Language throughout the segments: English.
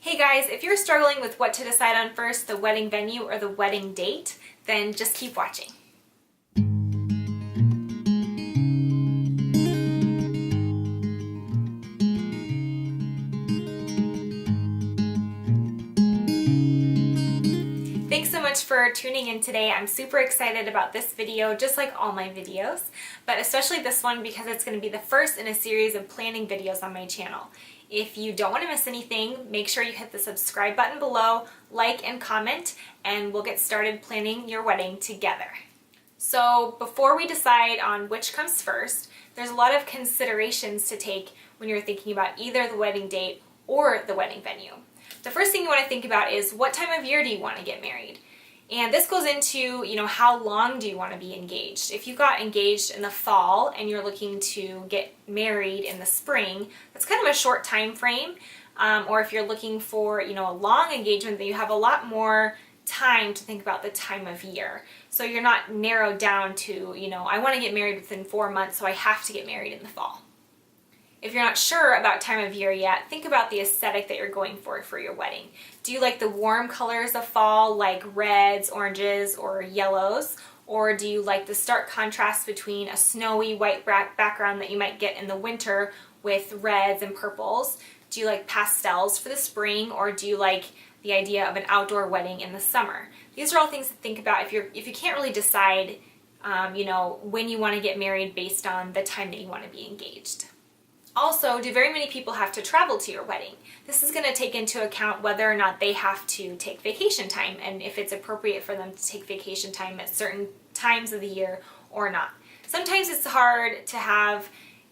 Hey guys, if you're struggling with what to decide on first, the wedding venue or the wedding date, then just keep watching. Thanks so much for tuning in today. I'm super excited about this video, just like all my videos, but especially this one because it's going to be the first in a series of planning videos on my channel. If you don't want to miss anything, make sure you hit the subscribe button below, like and comment, and we'll get started planning your wedding together. So before we decide on which comes first, there's a lot of considerations to take when you're thinking about either the wedding date or the wedding venue. The first thing you want to think about is what time of year do you want to get married? And this goes into, how long do you want to be engaged? If you got engaged in the fall and you're looking to get married in the spring, that's kind of a short time frame. Or if you're looking for, a long engagement, then you have a lot more time to think about the time of year. So you're not narrowed down to, I want to get married within 4 months, so I have to get married in the fall. If you're not sure about time of year yet, think about the aesthetic that you're going for your wedding. Do you like the warm colors of fall, like reds, oranges, or yellows? Or do you like the stark contrast between a snowy white background that you might get in the winter with reds and purples? Do you like pastels for the spring, or do you like the idea of an outdoor wedding in the summer? These are all things to think about if you can't really decide, when you want to get married based on the time that you want to be engaged. Also, do very many people have to travel to your wedding? This is going to take into account whether or not they have to take vacation time and if it's appropriate for them to take vacation time at certain times of the year or not. Sometimes it's hard to have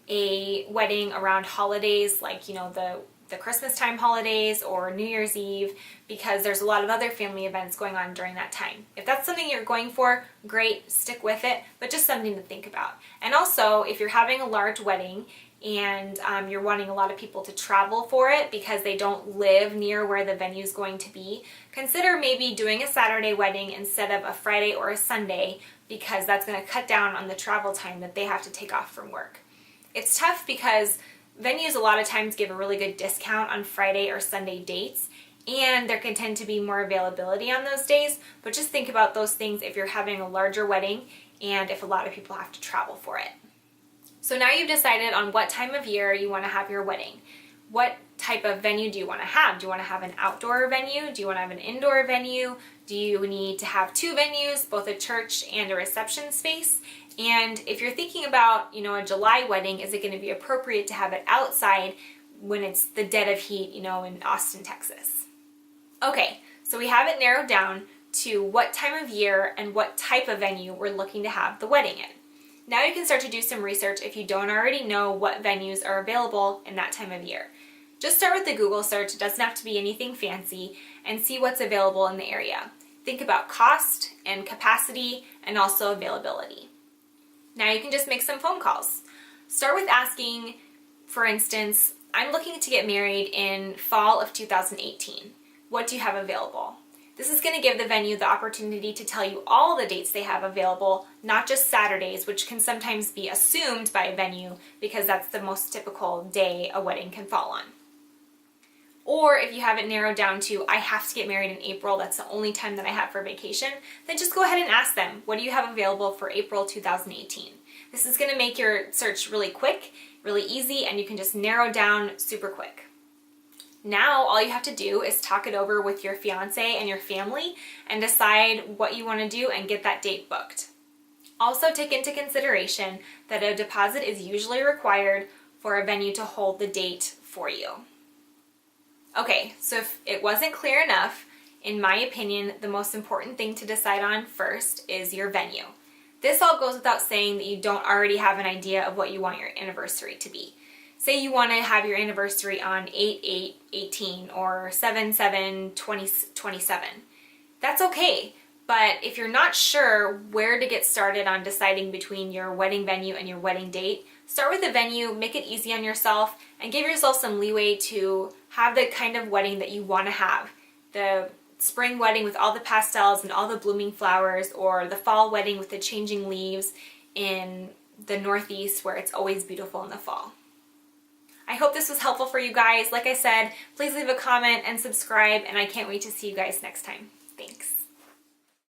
a wedding around holidays like, the Christmas time holidays or New Year's Eve because there's a lot of other family events going on during that time. If that's something you're going for, great, stick with it, but just something to think about. And also, if you're having a large wedding and you're wanting a lot of people to travel for it because they don't live near where the venue is going to be, consider maybe doing a Saturday wedding instead of a Friday or a Sunday because that's going to cut down on the travel time that they have to take off from work. It's tough because venues a lot of times give a really good discount on Friday or Sunday dates, and there can tend to be more availability on those days, but just think about those things if you're having a larger wedding and if a lot of people have to travel for it. So now you've decided on what time of year you want to have your wedding. What type of venue do you want to have? Do you want to have an outdoor venue? Do you want to have an indoor venue? Do you need to have two venues, both a church and a reception space? And if you're thinking about, a July wedding, is it going to be appropriate to have it outside when it's the dead of heat, in Austin, Texas? Okay, so we have it narrowed down to what time of year and what type of venue we're looking to have the wedding in. Now you can start to do some research if you don't already know what venues are available in that time of year. Just start with the Google search, it doesn't have to be anything fancy, and see what's available in the area. Think about cost and capacity and also availability. Now you can just make some phone calls. Start with asking, for instance, I'm looking to get married in fall of 2018. What do you have available? This is going to give the venue the opportunity to tell you all the dates they have available, not just Saturdays, which can sometimes be assumed by a venue because that's the most typical day a wedding can fall on. Or if you have it narrowed down to, I have to get married in April, that's the only time that I have for vacation, then just go ahead and ask them, what do you have available for April 2018? This is going to make your search really quick, really easy, and you can just narrow down super quick. Now all you have to do is talk it over with your fiance and your family and decide what you want to do and get that date booked. Also take into consideration that a deposit is usually required for a venue to hold the date for you. Okay, so if it wasn't clear enough, in my opinion, the most important thing to decide on first is your venue. This all goes without saying that you don't already have an idea of what you want your anniversary to be. Say you want to have your anniversary on 8/8/18 or 7/7/2027. That's okay, but if you're not sure where to get started on deciding between your wedding venue and your wedding date, start with the venue, make it easy on yourself, and give yourself some leeway to have the kind of wedding that you want to have. The spring wedding with all the pastels and all the blooming flowers, or the fall wedding with the changing leaves in the Northeast where it's always beautiful in the fall. I hope this was helpful for you guys. Like I said, please leave a comment and subscribe, and I can't wait to see you guys next time. Thanks.